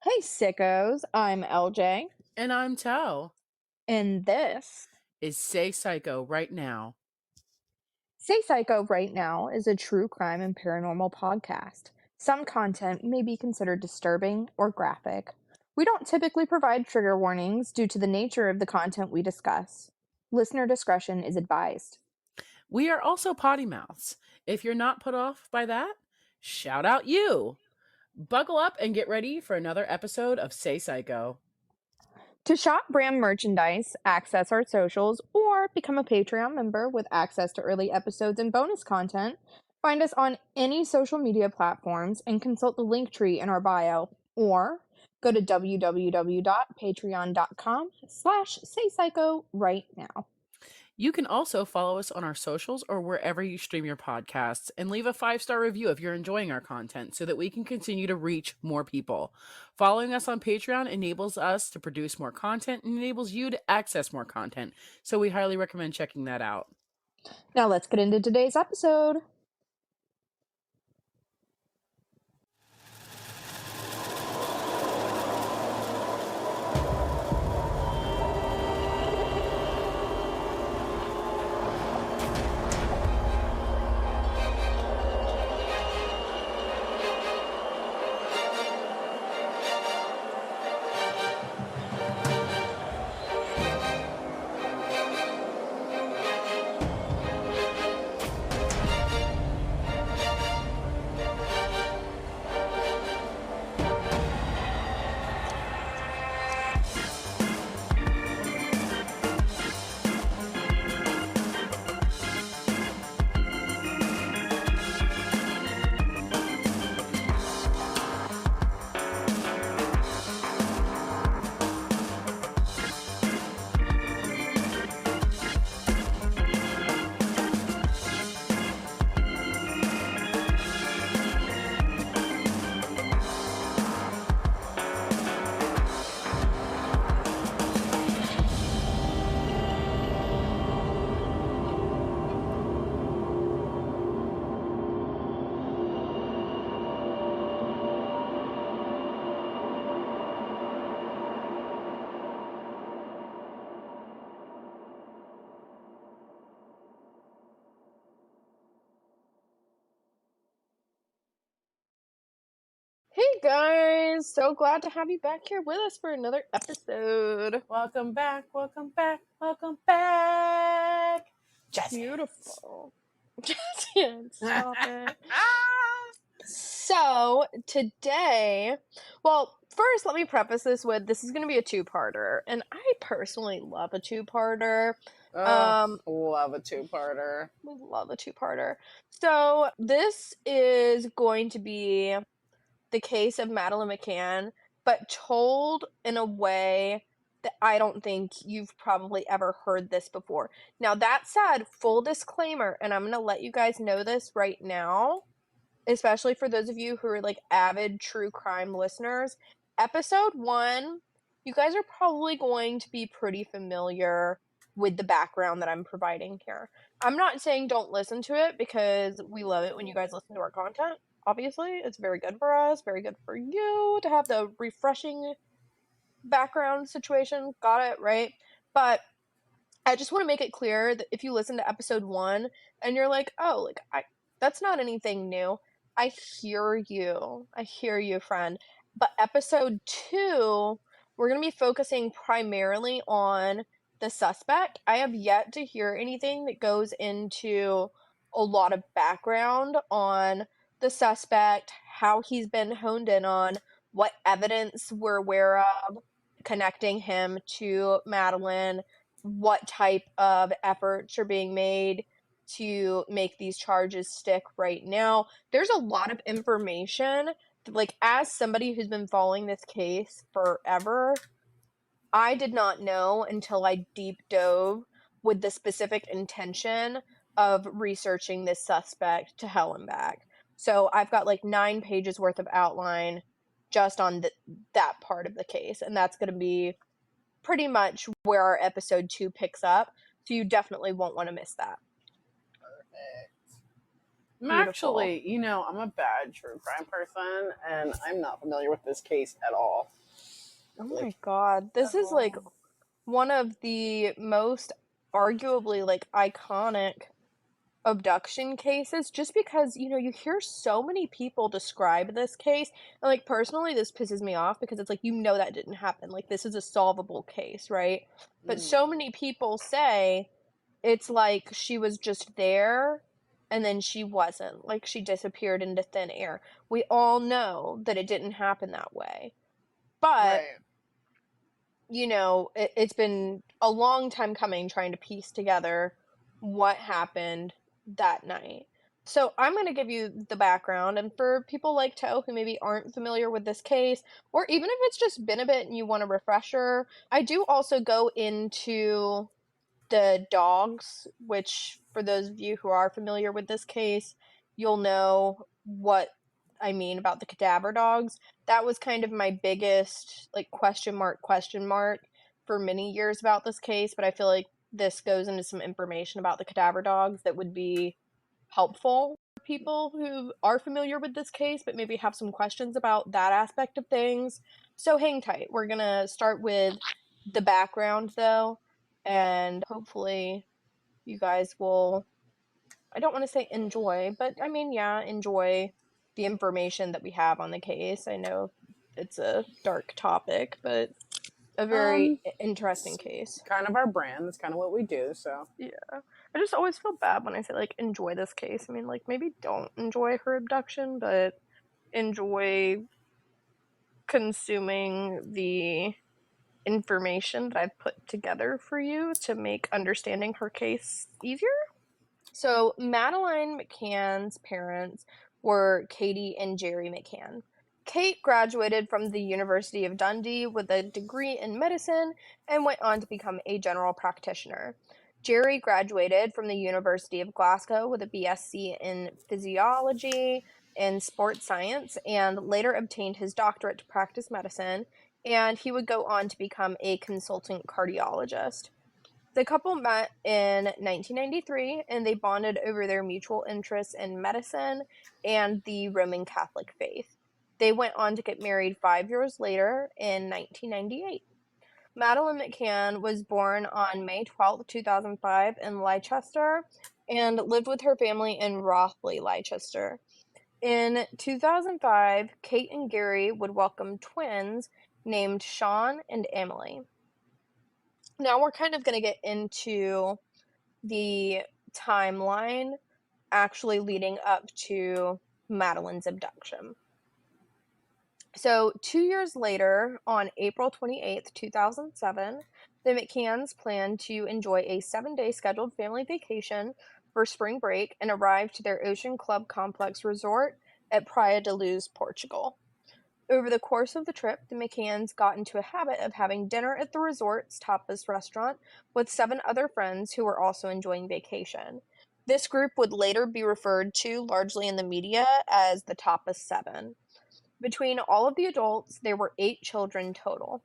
Hey sickos, I'm LJ, And I'm Toe. and this Is Say Psycho right now. Say Psycho Right Now is a true crime and paranormal podcast. Some content may be considered disturbing or graphic. We don't typically provide trigger warnings due to the nature of the content we discuss. Listener discretion is advised. We are also potty mouths. If you're not put off by that, shout out you. Buckle up and get ready for another episode of Say Psycho. To shop brand merchandise, access our socials, or become a Patreon member with access to early episodes and bonus content, find us on any social media platforms and consult the link tree in our bio, or go to www.patreon.com/saypsycho right now. You can also follow us on our socials or wherever you stream your podcasts and leave a 5-star review if you're enjoying our content so that we can continue to reach more people. Following us on Patreon enables us to produce more content and enables you to access more content. So we highly recommend checking that out. Now let's get into today's episode. Hey guys, so glad to have you back here with us for another episode. Welcome back, welcome back, welcome back. Just Beautiful. Stop it. So, today, well, first let me preface this with this is going to be a two-parter, and I personally love a two-parter. Love a two-parter. We love a two-parter. So, this is going to be the case of Madeleine McCann, but told in a way that I don't think you've probably ever heard this before. Now, that said, full disclaimer, and I'm going to let you guys know this right now, especially for those of you who are like avid true crime listeners. Episode 1, you guys are probably going to be pretty familiar with the background that I'm providing here. I'm not saying don't listen to it because we love it when you guys listen to our content. Obviously, it's very good for us, very good for you to have the refreshing background situation. Got it, right? But I just want to make it clear that if you listen to episode 1 and you're like, "Oh, like that's not anything new." I hear you. I hear you, friend. But episode 2, we're going to be focusing primarily on the suspect. I have yet to hear anything that goes into a lot of background on the suspect, how he's been honed in on, what evidence we're aware of connecting him to Madeleine, what type of efforts are being made to make these charges stick right now. There's a lot of information. Like, as somebody who's been following this case forever, I did not know until I deep dove with the specific intention of researching this suspect to hell and back. So I've got like 9 pages worth of outline just on that part of the case, and that's going to be pretty much where our episode 2 picks up. So you definitely won't want to miss that. Perfect. Beautiful. I'm a bad true crime person, and I'm not familiar with this case at all. Oh Like, my god. at This is like all. one of the most arguably like iconic abduction cases just because you hear so many people describe this case and like personally this pisses me off because it's like that didn't happen, like this is a solvable case, right? But Mm, so many people say it's like she was just there and then she wasn't, like she disappeared into thin air. We all know that it didn't happen that way, but right. it's been a long time coming trying to piece together what happened that night. So I'm going to give you the background, and for people like Toe who maybe aren't familiar with this case, or even if it's just been a bit and you want a refresher, I do also go into the dogs, which for those of you who are familiar with this case, you'll know what I mean about the cadaver dogs. That was kind of my biggest like question mark for many years about this case, but I feel like this goes into some information about the cadaver dogs that would be helpful for people who are familiar with this case but maybe have some questions about that aspect of things. So hang tight. We're going to start with the background though, and hopefully you guys will, I don't want to say enjoy, but I mean, yeah, enjoy the information that we have on the case. I know it's a dark topic, but a very Um, interesting it's case. kind of our brand. That's kind of what we do. So, Yeah. I just always feel bad when I say, like, enjoy this case. I mean, like, maybe don't enjoy her abduction, but enjoy consuming the information that I've put together for you to make understanding her case easier. So, Madeleine McCann's parents were Katie and Jerry McCann. Kate graduated from the University of Dundee with a degree in medicine and went on to become a general practitioner. Jerry graduated from the University of Glasgow with a BSc in physiology and sports science and later obtained his doctorate to practice medicine, and he would go on to become a consultant cardiologist. The couple met in 1993 and they bonded over their mutual interests in medicine and the Roman Catholic faith. They went on to get married 5 years later in 1998. Madeleine McCann was born on May 12th, 2005, in Leicester and lived with her family in Rothley, Leicester. In 2005, Kate and Gary would welcome twins named Sean and Emily. Now we're kind of going to get into the timeline actually leading up to Madeleine's abduction. So, 2 years later, on April 28th, 2007, the McCanns planned to enjoy a 7-day scheduled family vacation for spring break and arrived to their Ocean Club Complex resort at Praia De Luz, Portugal. Over the course of the trip, the McCanns got into a habit of having dinner at the resort's tapas restaurant with 7 other friends who were also enjoying vacation. This group would later be referred to largely in the media as the Tapas Seven. Between all of the adults, there were 8 children total.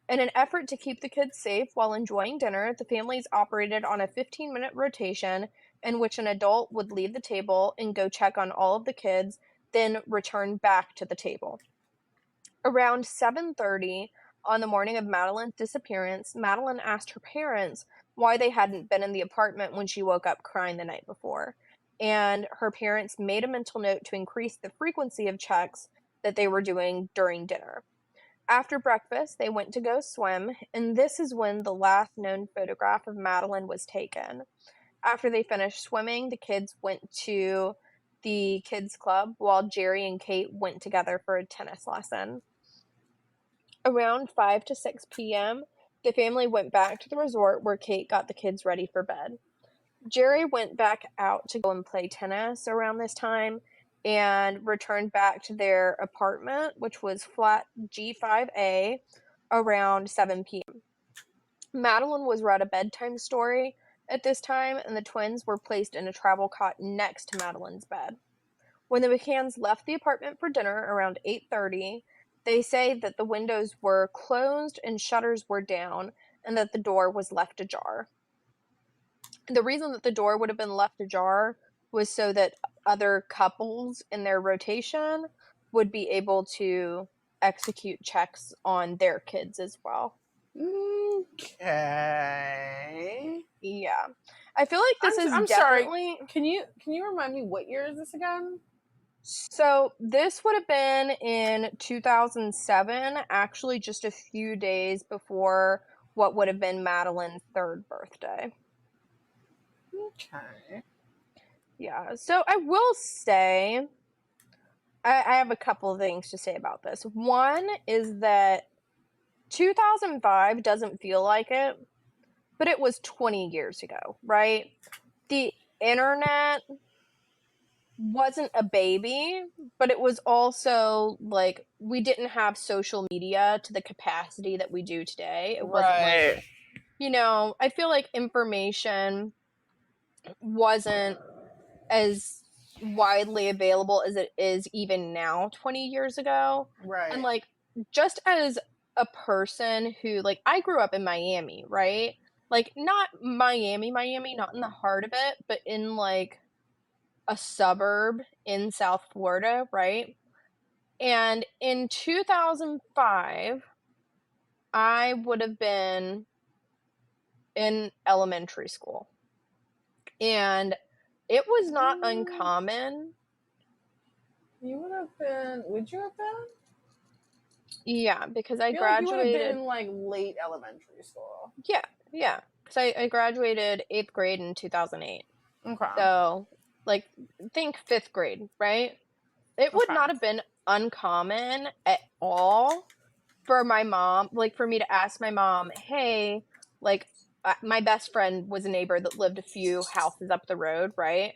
In an effort to keep the kids safe while enjoying dinner, the families operated on a 15-minute rotation in which an adult would leave the table and go check on all of the kids, then return back to the table. Around 7:30 on the morning of Madeleine's disappearance, Madeleine asked her parents why they hadn't been in the apartment when she woke up crying the night before. And her parents made a mental note to increase the frequency of checks that they were doing during dinner. After breakfast, they went to go swim, and this is when the last known photograph of Madeleine was taken. After they finished swimming, the kids went to the kids' club while Jerry and Kate went together for a tennis lesson. Around 5 to 6 p.m., the family went back to the resort where Kate got the kids ready for bed. Jerry went back out to go and play tennis around this time and returned back to their apartment, which was flat G5A, around 7 p.m. Madeleine was read a bedtime story at this time, and the twins were placed in a travel cot next to Madeleine's bed. When the McCanns left the apartment for dinner around 8:30, they say that the windows were closed and shutters were down and that the door was left ajar. The reason that the door would have been left ajar was so that other couples in their rotation would be able to execute checks on their kids as well. Okay. Yeah. I feel like this is I'm sorry. definitely. Can you remind me what year is this again? So this would have been in 2007, actually just a few days before what would have been Madeline's third birthday. Okay. Yeah. So I will say, I have a couple of things to say about this. One is that 2005 doesn't feel like it, but it was 20 years ago, right? The internet wasn't a baby, but it was also like we didn't have social media to the capacity that we do today. It wasn't like, Right. I feel like information wasn't as widely available as it is even now 20 years ago. And Right. like just as a person who like I grew up in Miami, right? Like not Miami, not in the heart of it, but in like a suburb in South Florida, right? And in 2005, I would have been in elementary school. And it was not uncommon. You would have been. Would you have been? Yeah, because I I feel like you would have been graduated. in like late elementary school. Yeah, yeah. Because I graduated 8th grade in 2008. Okay. So, like, think 5th grade, right? It would Okay. not have been uncommon at all for my mom, like, for me to ask my mom, hey, like, my best friend was a neighbor that lived a few houses up the road, right?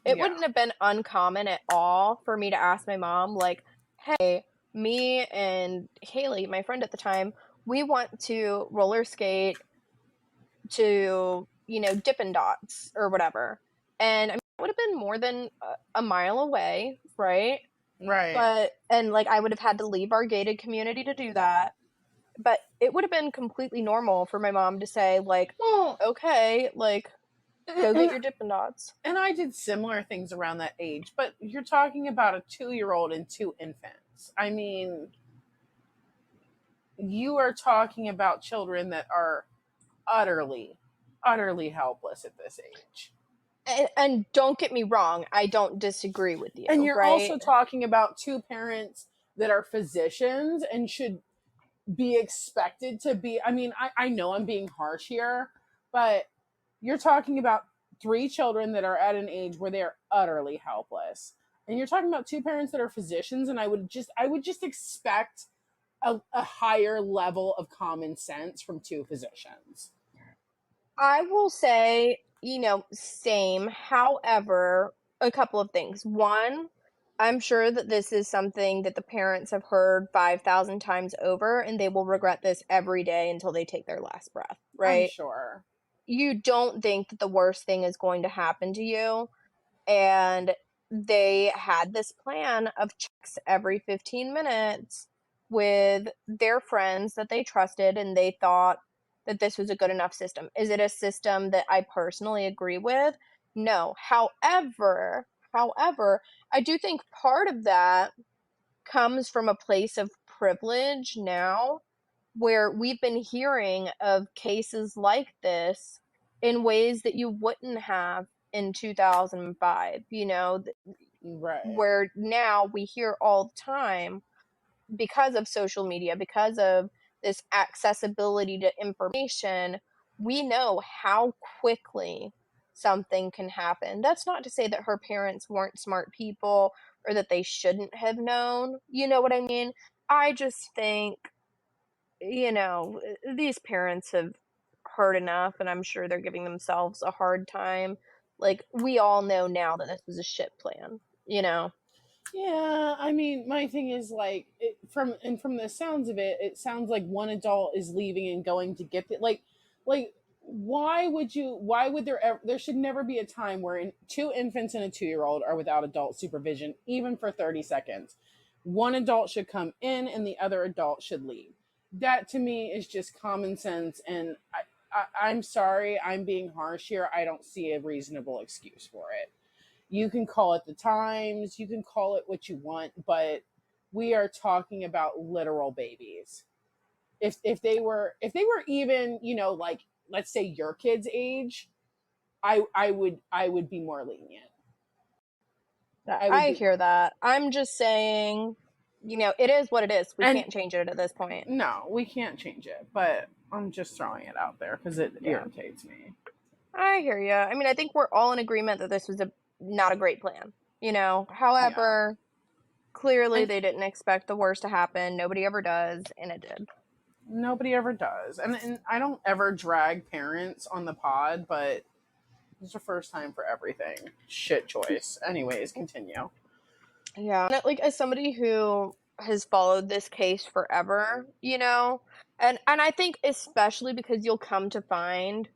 It Yeah. wouldn't have been uncommon at all for me to ask my mom, like, hey, me and Haley, my friend at the time, we want to roller skate to, Dippin' Dots or whatever. And I mean, it would have been more than a mile away, right? Right. But, and like, I would have had to leave our gated community to do that. But it would have been completely normal for my mom to say, like, Well, okay, like, go get and, your Dippin' Dots. and I did similar things around that age, but you're talking about a 2-year-old and 2 infants. I mean, you are talking about children that are utterly, utterly helpless at this age. And don't get me wrong, I don't disagree with And you, you're right? also talking about 2 parents that are physicians and should be expected to be. I mean, I know I'm being harsh here, but you're talking about 3 children that are at an age where they're utterly helpless. And you're talking about 2 parents that are physicians, and I would just expect a higher level of common sense from 2 physicians. I will say, same. However, a couple of things. One, I'm sure that this is something that the parents have heard 5,000 times over, and they will regret this every day until they take their last breath, I'm right? sure. You don't think that the worst thing is going to happen to you. And they had this plan of checks every 15 minutes with their friends that they trusted, and they thought that this was a good enough system. Is it a system that I personally agree with? No. However, I do think part of that comes from a place of privilege now, where we've been hearing of cases like this in ways that you wouldn't have in 2005, Right. where now we hear all the time because of social media, because of this accessibility to information, we know how quickly something can happen. That's not to say that her parents weren't smart people or that they shouldn't have known. You know what I mean? I just think, these parents have heard enough, and I'm sure they're giving themselves a hard time. Like, we all know now that this was a shit plan, you know? Yeah, I mean, my thing is like from the sounds of it, it sounds like one adult is leaving and going to get it. Like why would there should never be a time where 2 infants and a 2-year-old are without adult supervision, even for 30 seconds. One adult should come in and the other adult should leave. That to me is just common sense, and I'm sorry, I'm being harsh here. I don't see a reasonable excuse for it. You can call it the times, you can call it what you want, but we are talking about literal babies. If they were even, like, let's say your kid's age, I would be more lenient. I would I be hear that. I'm just saying, it is what it is. We and can't change it at this point. no, we can't change it, but I'm just throwing it out there because it Yeah, irritates me. I hear you. I mean, I think we're all in agreement that this was not a great plan. Yeah. However, clearly And they didn't expect the worst to happen. Nobody ever does, and it did. nobody ever does. And I don't ever drag parents on the pod, but it's the first time for everything. Shit choice. Anyways, continue. Yeah. Like, as somebody who has followed this case forever, and I think especially because you'll come to find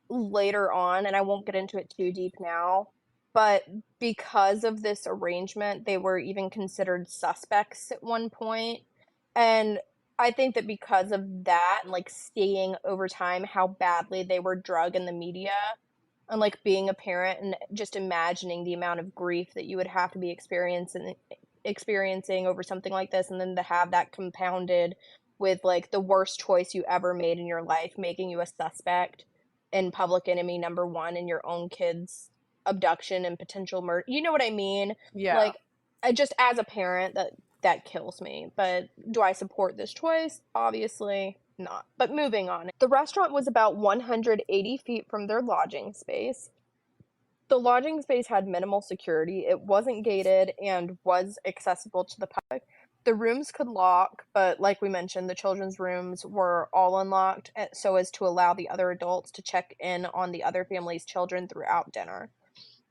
later on, and I won't get into it too deep now, but because of this arrangement, they were even considered suspects at one point. And I think that because of that, and like seeing over time how badly they were drug in the media, and like being a parent and just imagining the amount of grief that you would have to be experiencing over something like this, and then to have that compounded with like the worst choice you ever made in your life, making you a suspect and public enemy number one in your own kid's abduction and potential murder. You know what I mean? Yeah. Like, I just, as a parent, that kills me. But do I support this choice? Obviously not. But moving on. The restaurant was about 180 feet from their lodging space. The lodging space had minimal security. It wasn't gated and was accessible to the public. The rooms could lock, but like we mentioned, the children's rooms were all unlocked so as to allow the other adults to check in on the other family's children throughout dinner.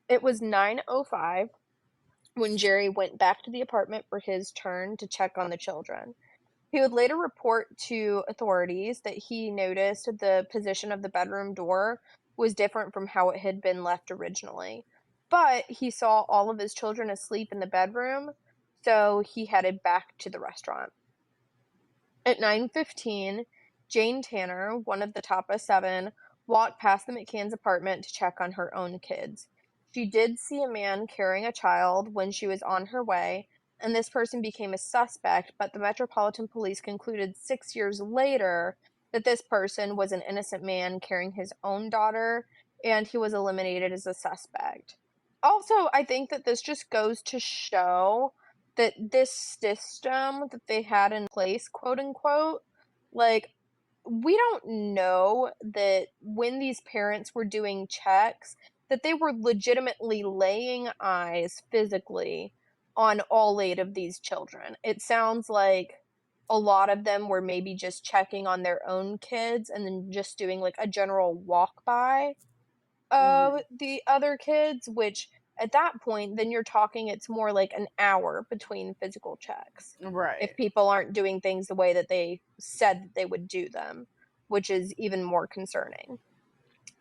It was 9:05 when Jerry went back to the apartment for his turn to check on the children. He would later report to authorities that he noticed the position of the bedroom door was different from how it had been left originally. But he saw all of his children asleep in the bedroom, so he headed back to the restaurant. At 9:15, Jane Tanner, one of the Tapa 7, walked past the McCann's apartment to check on her own kids. She did see a man carrying a child when she was on her way, and this person became a suspect, but the Metropolitan Police concluded 6 years later that this person was an innocent man carrying his own daughter, and he was eliminated as a suspect. Also, I think that this just goes to show that this system that they had in place, quote unquote, like, we don't know that when these parents were doing checks, that they were legitimately laying eyes physically on all 8 of these children. It sounds like a lot of them were maybe just checking on their own kids and then just doing like a general walk by of Mm-hmm. the other kids, which at that point, then you're talking it's more like an hour between physical checks. If Right. people aren't doing things the way that they said that they would do them, which is even more concerning.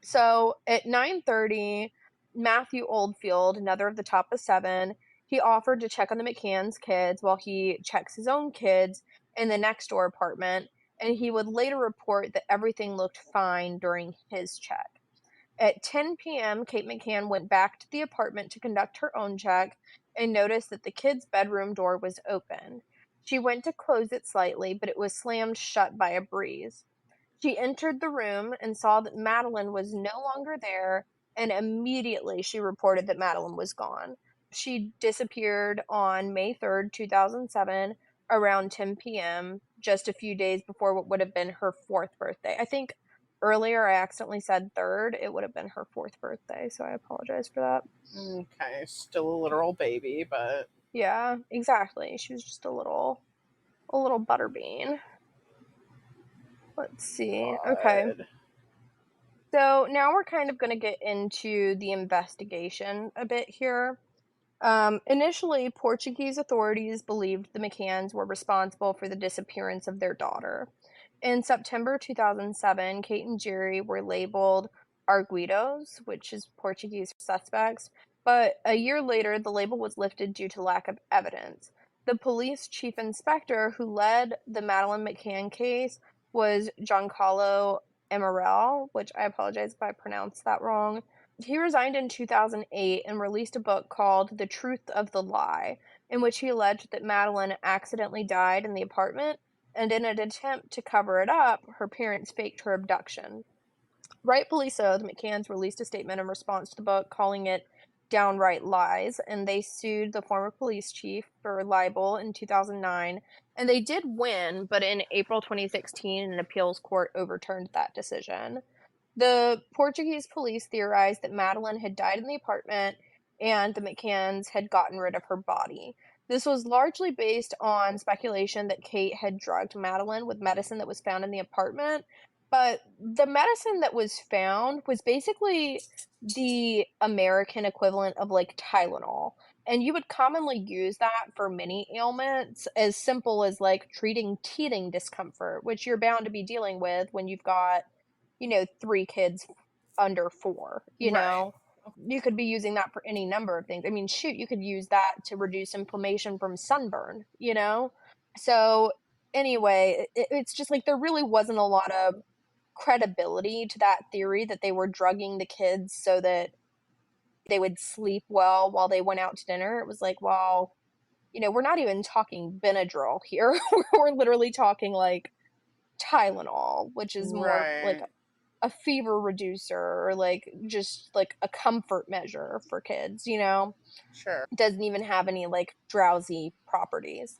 So at 9:30, Matthew Oldfield, another of the Tapa 7, he offered to check on the McCann's kids while he checks his own kids in the next door apartment, and he would later report that everything looked fine during his check. At 10 p.m., Kate McCann went back to the apartment to conduct her own check and noticed that the kids' bedroom door was open. She went to close it slightly, but it was slammed shut by a breeze. She entered the room and saw that Madeleine was no longer there, and immediately she reported that Madeleine was gone. She disappeared on May 3rd, 2007, around 10 p.m., just a few days before what would have been her 4th birthday. I think earlier I accidentally said 3rd. It would have been her 4th birthday, so I apologize for that. Okay. Still a literal baby, but Yeah, exactly. She was just a little butterbean. Let's see. Okay. God. So now we're kind of going to get into the investigation a bit here. Initially, Portuguese authorities believed the McCanns were responsible for the disappearance of their daughter. In September 2007, Kate and Jerry were labeled arguidos, which is Portuguese for suspects, but a year later, the label was lifted due to lack of evidence. The police chief inspector who led the Madeleine McCann case was Giancarlo Emerel, which I apologize if I pronounced that wrong. He resigned in 2008 and released a book called The Truth of the Lie, in which he alleged that Madeleine accidentally died in the apartment, and in an attempt to cover it up, her parents faked her abduction. Rightfully so, the McCanns released a statement in response to the book calling it downright lies, and they sued the former police chief for libel in 2009. And they did win, but in April 2016, an appeals court overturned that decision. The Portuguese police theorized that Madeleine had died in the apartment and the McCanns had gotten rid of her body. This was largely based on speculation that Kate had drugged Madeleine with medicine that was found in the apartment, but the medicine that was found was basically the American equivalent of like Tylenol. And you would commonly use that for many ailments, as simple as like treating teething discomfort, which you're bound to be dealing with when you've got, 3 kids under 4, Right. You could be using that for any number of things. I mean, shoot, you could use that to reduce inflammation from sunburn? So, anyway, it's just like there really wasn't a lot of credibility to that theory that they were drugging the kids so that they would sleep well while they went out to dinner. It was like, well, we're not even talking Benadryl here. We're literally talking like Tylenol, which is more like Right. a fever reducer or like just like a comfort measure for kids. Sure. It doesn't even have any like drowsy properties.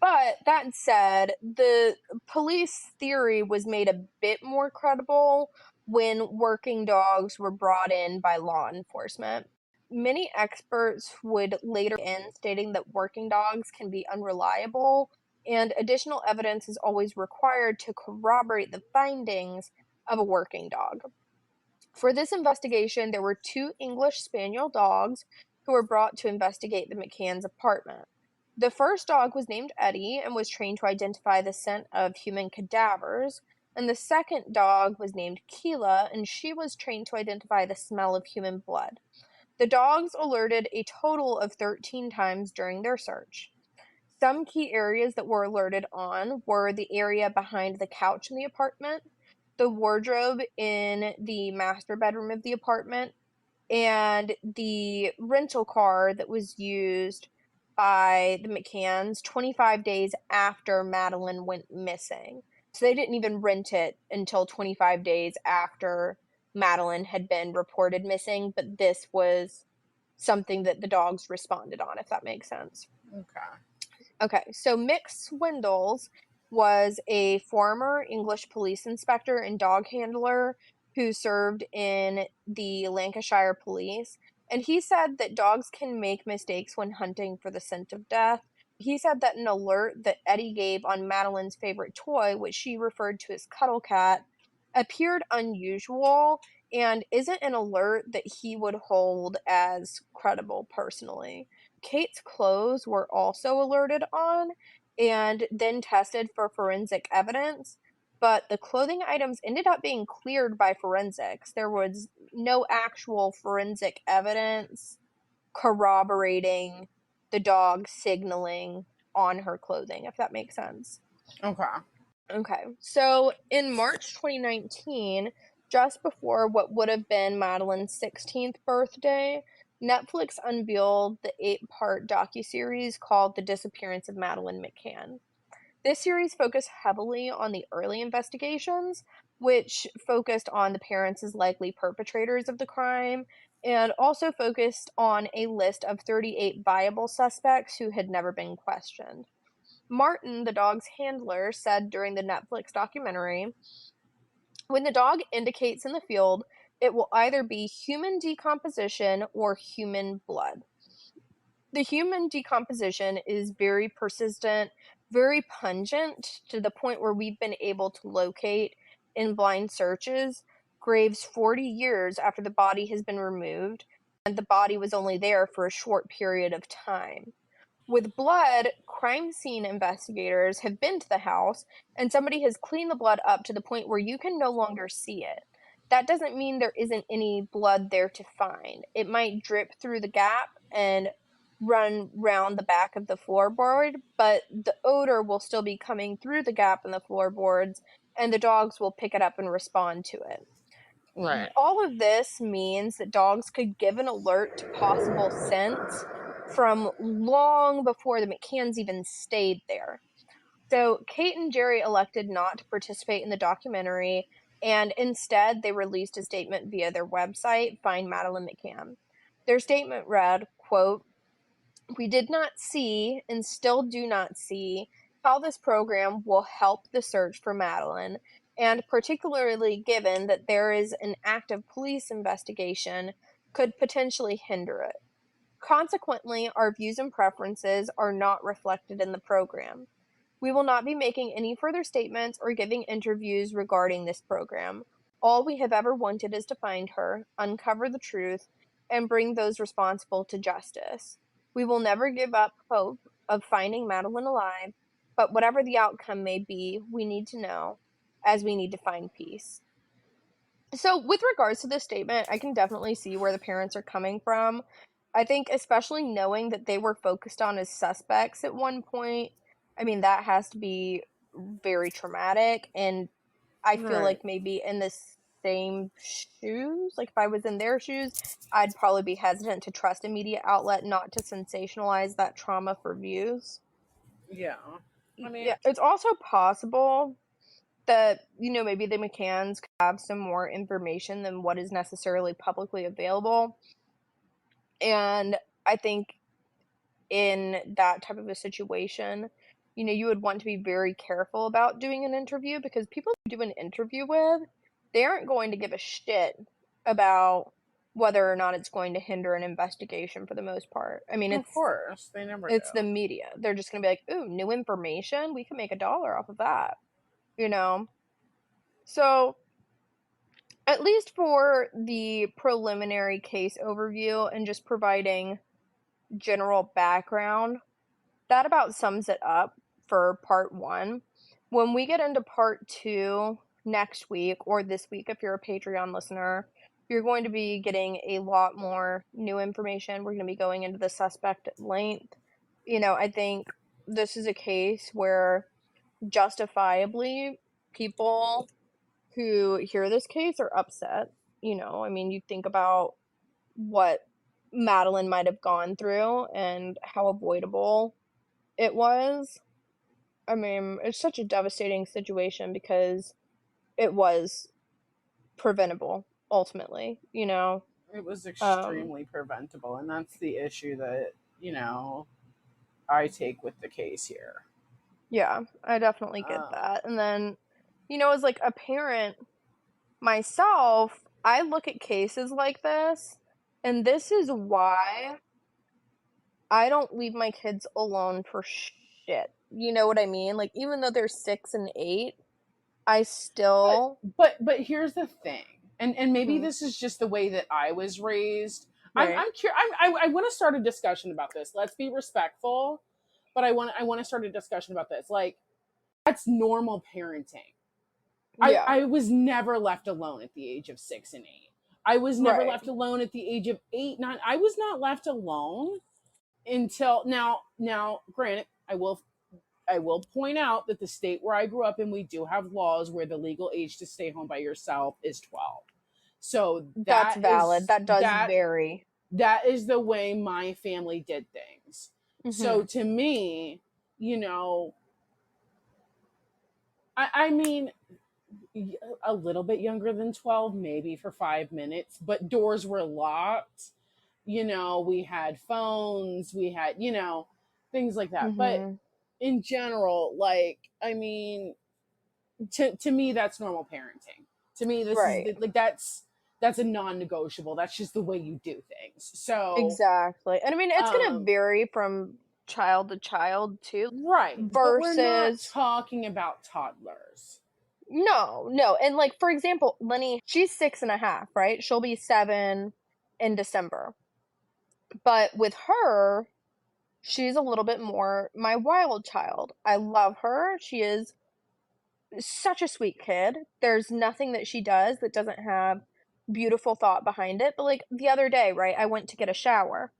But that said, the police theory was made a bit more credible when working dogs were brought in by law enforcement. Many experts would later end stating that working dogs can be unreliable, and additional evidence is always required to corroborate the findings of a working dog. For this investigation, there were 2 English Spaniel dogs who were brought to investigate the McCann's apartment. The first dog was named Eddie and was trained to identify the scent of human cadavers, and the second dog was named Keela, and she was trained to identify the smell of human blood. The dogs alerted a total of 13 times during their search. Some key areas that were alerted on were the area behind the couch in the apartment, the wardrobe in the master bedroom of the apartment, and the rental car that was used by the McCanns 25 days after Madeleine went missing. So they didn't even rent it until 25 days after Madeleine had been reported missing, but this was something that the dogs responded on, if that makes sense. Okay. Okay, so Mick Swindles was a former English police inspector and dog handler who served in the Lancashire police, and he said that dogs can make mistakes when hunting for the scent of death. He said that an alert that Eddie gave on Madeleine's favorite toy, which she referred to as Cuddle Cat, appeared unusual and isn't an alert that he would hold as credible personally. Kate's clothes were also alerted on and then tested for forensic evidence, but the clothing items ended up being cleared by forensics. There was no actual forensic evidence corroborating the dog signaling on her clothing, if that makes sense. Okay. Okay, so in March 2019, just before what would have been Madeleine's 16th birthday, Netflix unveiled the 8-part docuseries called The Disappearance of Madeleine McCann. This series focused heavily on the early investigations, which focused on the parents as likely perpetrators of the crime, and also focused on a list of 38 viable suspects who had never been questioned. Martin, the dog's handler, said during the Netflix documentary, when the dog indicates in the field, it will either be human decomposition or human blood. The human decomposition is very persistent, very pungent, to the point where we've been able to locate in blind searches graves 40 years after the body has been removed, and the body was only there for a short period of time. With blood, crime scene investigators have been to the house and somebody has cleaned the blood up to the point where you can no longer see it. That doesn't mean there isn't any blood there to find. It might drip through the gap and run round the back of the floorboard, but the odor will still be coming through the gap in the floorboards and the dogs will pick it up and respond to it. Right. All of this means that dogs could give an alert to possible scents from long before the McCanns even stayed there. So Kate and Jerry elected not to participate in the documentary, and instead they released a statement via their website, Find Madeleine McCann. Their statement read, quote, "We did not see and still do not see how this program will help the search for Madeleine, and particularly given that there is an active police investigation, could potentially hinder it. Consequently, our views and preferences are not reflected in the program. We will not be making any further statements or giving interviews regarding this program. All we have ever wanted is to find her, uncover the truth, and bring those responsible to justice. We will never give up hope of finding Madeleine alive, but whatever the outcome may be, we need to know, as we need to find peace." So, with regards to this statement, I can definitely see where the parents are coming from. I think, especially knowing that they were focused on as suspects at one point, I mean, that has to be very traumatic. And I feel Right. like maybe in the same shoes, like if I was in their shoes, I'd probably be hesitant to trust a media outlet not to sensationalize that trauma for views. Yeah. I mean, Yeah, it's also possible that, maybe the McCanns could have some more information than what is necessarily publicly available. And I think in that type of a situation, you would want to be very careful about doing an interview, because people you do an interview with, they aren't going to give a shit about whether or not it's going to hinder an investigation for the most part. I mean, of it's course, they never it's the do. media. They're just going to be like, "Ooh, new information. We can make $1 off of that." You know? So, at least for the preliminary case overview and just providing general background, that about sums it up for part one. When we get into part two next week, or this week if you're a Patreon listener, you're going to be getting a lot more new information. We're going to be going into the suspect at length. I think this is a case where justifiably people who hear this case are upset. I mean, you think about what Madeleine might have gone through and how avoidable it was. I mean, it's such a devastating situation because it was preventable ultimately. It was Um, extremely preventable, and that's the issue that, I take with the case here. yeah, I definitely get Um, that. And then, as like a parent myself, I look at cases like this, and this is why I don't leave my kids alone for shit. You know what I mean? Like, even though they're 6 and 8, I but still but here's the thing, and maybe Mhm. this is just the way that I was raised. Right. I'm curious. I want to start a discussion about this. Let's be respectful, but I want to start a discussion about this. Like, that's normal parenting. Yeah. I was never left alone at the age of 6 and 8. I was never Right. left alone at the age of 8, 9. I was not left alone until now. Now, granted, I will point out that the state where I grew up in, we do have laws where the legal age to stay home by yourself is 12. So That's valid. That does vary. that is the way my family did things. So Mhm. to me, you know, I mean, a little bit younger than 12, maybe for 5 minutes, but doors were locked. We had phones, we had, things like that. But Mhm. in general, like, I mean, to me, that's normal parenting. To me, this is Right. like, that's a non-negotiable. That's just the way you do things. So, Exactly. And I mean, it's gonna um, vary from child to child too. right. But we're not Versus talking about toddlers. no, no. And like for example, Lenny, she's 6.5, right? She'll be 7 in December. But with her, she's a little bit more my wild child. I love her. She is such a sweet kid. There's nothing that she does that doesn't have beautiful thought behind it. But like the other day, right, I went to get a shower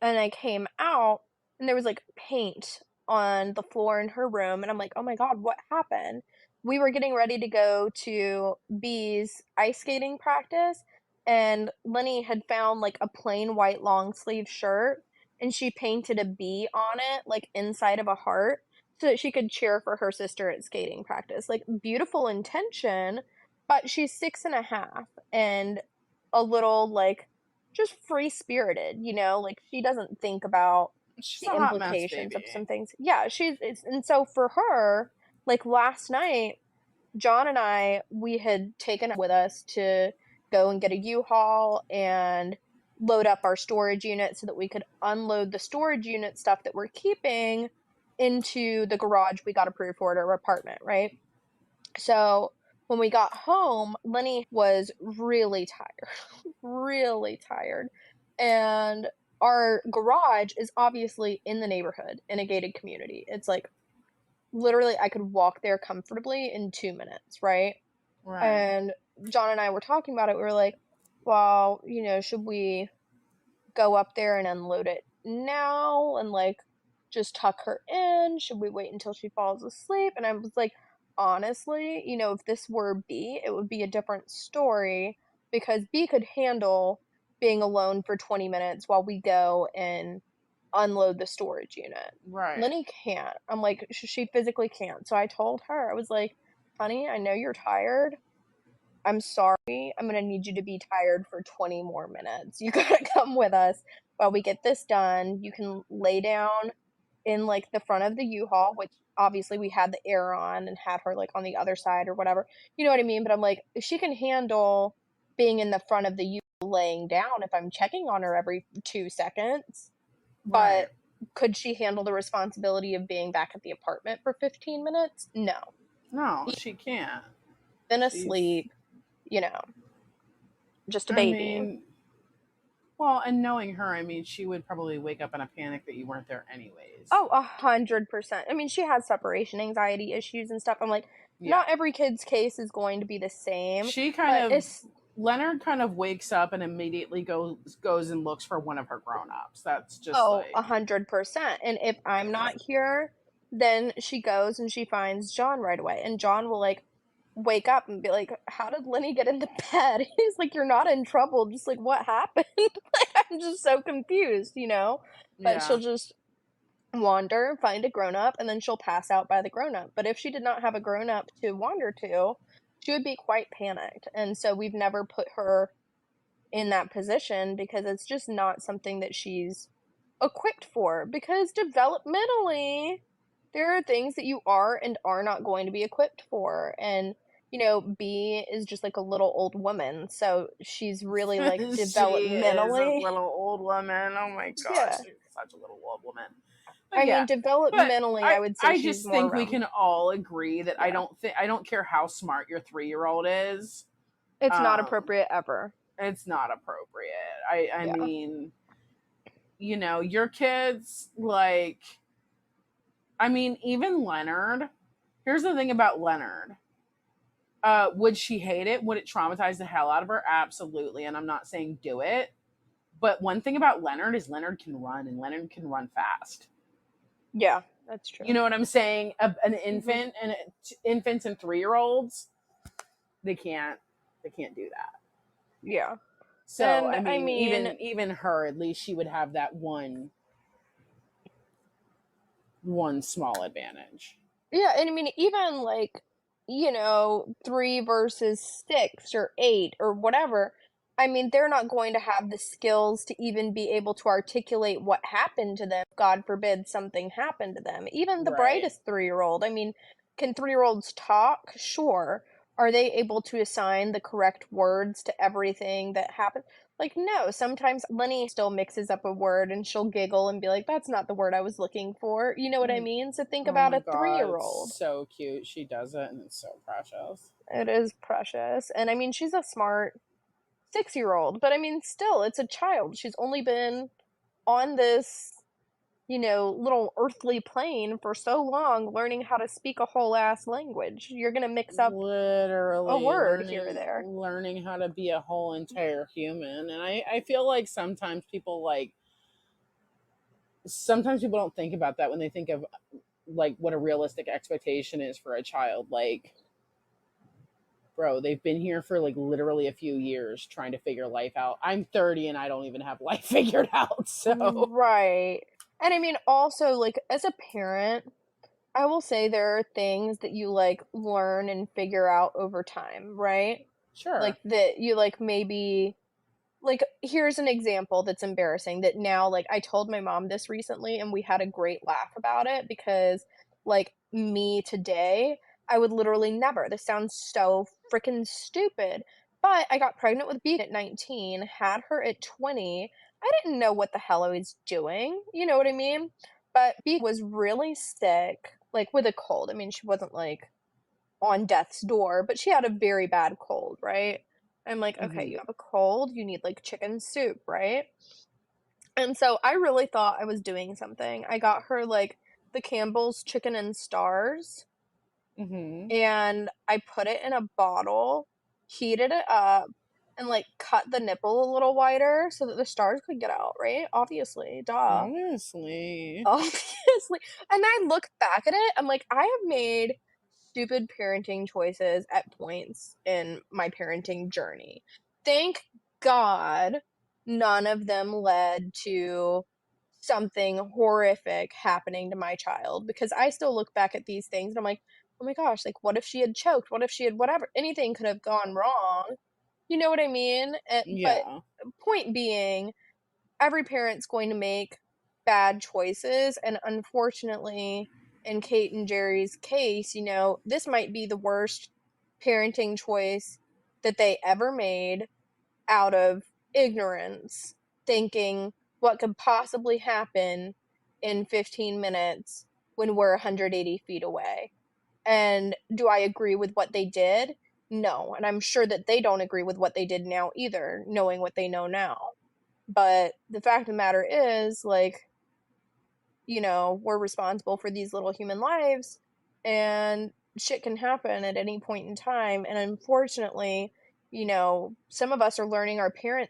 and I came out and there was like paint on the floor in her room and I'm like, "Oh my god, what happened?" we were getting ready to go to B's ice skating practice, and Lenny had found like a plain white long sleeve shirt, and she painted a bee on it, like inside of a heart, so that she could cheer for her sister at skating practice. Like, beautiful intention, but she's 6.5 and a little like just free spirited, like she doesn't think about She's the a hot mess, implications of baby. some things. Yeah, and so for her, like last night, John and we had taken with us to go and get a U-Haul and load up our storage unit so that we could unload the storage unit stuff that we're keeping into the garage we got approved for at our apartment, right? So when we got home, Lenny was really tired, really tired. And our garage is obviously in the neighborhood in a gated community. It's like literally I could walk there comfortably in 2 minutes, right? Right. And John and I were talking about it. We were like, well, should we go up there and unload it now and like just tuck her in? Should we wait until she falls asleep? And I was like, honestly, if this were B, it would be a different story because B could handle being alone for 20 minutes while we go and unload the storage unit. Right. Lenny can't. I'm like, she physically can't. So I told her, I was like, honey, I know you're tired. I'm sorry. I'm going to need you to be tired for 20 more minutes. You got to come with us while we get this done. You can lay down in like the front of the U-Haul, which obviously we had the air on and had her like on the other side or whatever. You know what I mean? But I'm like, she can handle being in the front of the U-Haul laying down if I'm checking on her every 2 seconds. Right. But could she handle the responsibility of being back at the apartment for 15 minutes? No. No, she can't. Been She's, asleep, you know, just a I baby. mean, well, and knowing her, I mean, she would probably wake up in a panic that you weren't there anyways. Oh, 100%. I mean, she has separation anxiety issues and stuff. I'm like, Yeah. not every kid's case is going to be the same, She kind but of it's Leonard kind of wakes up and immediately goes and looks for one of her grown-ups. That's just oh, like 100%. And if I'm not here, then she goes and she finds John right away. And John will like wake up and be like, how did Lenny get in the bed? He's like, you're not in trouble. Just like, what happened? Like, I'm just so confused. But she'll yeah. just wander, find a grown up, and then she'll pass out by the grown up. But if she did not have a grown up to wander to, she would be quite panicked. And so we've never put her in that position because it's just not something that she's equipped for. Because developmentally, there are things that you are and are not going to be equipped for. And B is just like a little old woman, so she's really like She is a developmentally. little old woman. Oh my gosh, Yeah. she's such a little old woman. But I mean, yeah, but developmentally, I I would say I she's just more think we around. can all agree that Yeah. I don't care how smart your 3-year-old is. It's not Um, appropriate ever. it's not appropriate. I Yeah. mean, your kids like I mean, even Leonard. Here's the thing about Leonard. Would she hate it? Would it traumatize the hell out of her? Absolutely. And I'm not saying do it. But one thing about Leonard is Leonard can run and Leonard can run fast. Yeah, that's You true. know what I'm saying? An Mhm. infant and infants and 3-year-olds, they can't do that. Yeah. So And I I mean, mean, even her, at least she would have that one small advantage. yeah, and I mean, even like, 3 versus 6 or 8 or whatever, I mean, they're not going to have the skills to even be able to articulate what happened to them. God forbid something happened to them. Even the Right. brightest 3-year-old. I mean, can 3-year-olds talk? Sure. Are they able to assign the correct words to everything that happened? Like, no, sometimes Lenny still mixes up a word and she'll giggle and be like, that's not the word I was looking for. You know what I Mm. mean? So think Oh about my a three god, year it's old. so cute. She does it and it's so precious. It is precious. And I mean, she's a smart 6-year old, but I mean, still, it's a child. She's only been on this, little earthly plane for so long, learning how to speak a whole ass language. You're going to mix up a Literally word here or there. learning how to be a whole entire human. And I feel like sometimes people don't think about that when they think of like what a realistic expectation is for a child. Like bro, they've been here for like literally a few years trying to figure life out. I'm 30 and I don't even have life figured out. So, Right. And I mean, also, like, as a parent, I will say there are things that you, like, learn and figure out over time, right? sure. Like, that you, like, maybe like, here's an example that's embarrassing that now, like, I told my mom this recently, and we had a great laugh about it because, like, me today, I would literally never. This sounds so freaking stupid, but I got pregnant with B at 19, had her at 20. I didn't know what the hell I was doing, you know what I mean? But B was really sick, like, with a cold. I mean, she wasn't, like, on death's door, but she had a very bad cold, right? I'm like, okay, Hmm. you have a cold, you need like chicken soup, right? And so I really thought I was doing something. I got her like the Campbell's chicken and stars, Hmm. and I put it in a bottle, heated it up, and like cut the nipple a little wider so that the stars could get out, right? Obviously, duh. Honestly. Obviously. And I look back at it, I'm like, I have made stupid parenting choices at points in my parenting journey. Thank God none of them led to something horrific happening to my child, because I still look back at these things and I'm like, oh my gosh, like what if she had choked? What if she had whatever? Anything could have gone wrong. You know what I mean? But Yeah. point being, every parent's going to make bad choices, and unfortunately, in Kate and Jerry's case, this might be the worst parenting choice that they ever made, out of ignorance, thinking what could possibly happen in 15 minutes when we're 180 feet away. And do I agree with what they did? No, and I'm sure that they don't agree with what they did now either, knowing what they know now. But the fact of the matter is, like, we're responsible for these little human lives, and shit can happen at any point in time. And unfortunately, some of us are learning our parent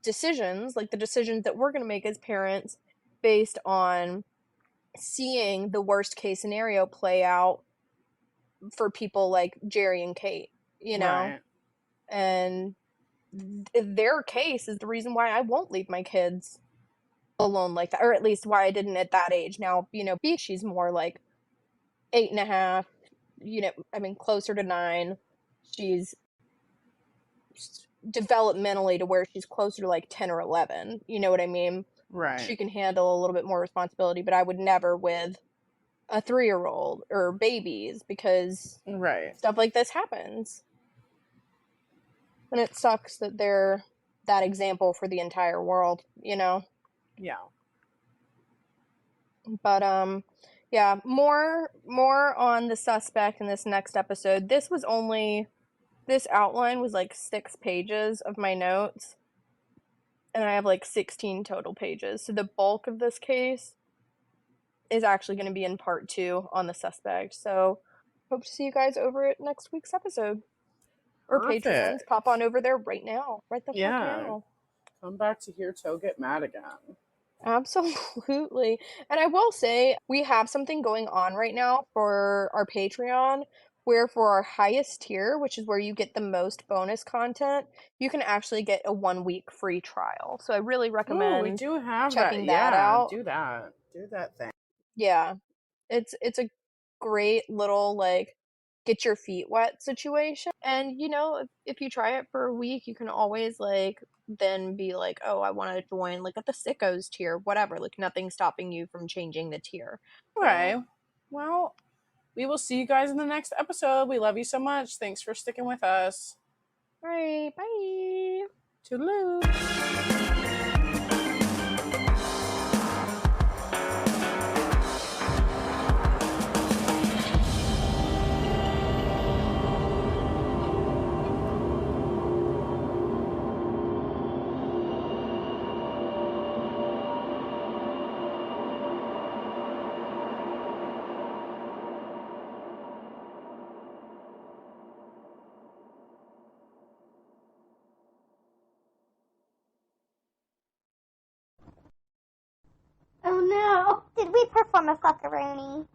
decisions, like the decisions that we're going to make as parents, based on seeing the worst case scenario play out for people like Jerry and Kate, you know? Right. And their case is the reason why I won't leave my kids alone like that, or at least why I didn't at that age. Now, B, she's more like 8.5, I mean, closer to 9. She's developmentally to where she's closer to like 10 or 11. You know what I mean? Right. She can handle a little bit more responsibility, but I would never with a 3-year-old or babies, because Right. stuff like this happens. And it sucks that they're that example for the entire world, Yeah. But yeah, more on the suspect in this next episode. This outline was like 6 pages of my notes, and I have like 16 total pages. So the bulk of this case is actually going to be in part 2 on the suspect. So hope to see you guys over at next week's episode. Or Patreons, Perfect. pop on over there right now. Right the fuck Yeah. now. Come back to hear Toe get mad again. Absolutely. And I will say, we have something going on right now for our Patreon, where for our highest tier, which is where you get the most bonus content, you can actually get a 1-week free trial. So I really Oh, we recommend do have that. checking that Yeah. out. Do that. Do that thing. Yeah. It's a great little like get your feet wet situation. And if you try it for a week, you can always like then be like, oh, I want to join like at the sickos tier, whatever. Like nothing's stopping you from changing the tier. Okay. Well, we will see you guys in the next episode. We love you so much. Thanks for sticking with us. All right, bye. Toodaloo. Oh no! Did we perform a fuckaroni?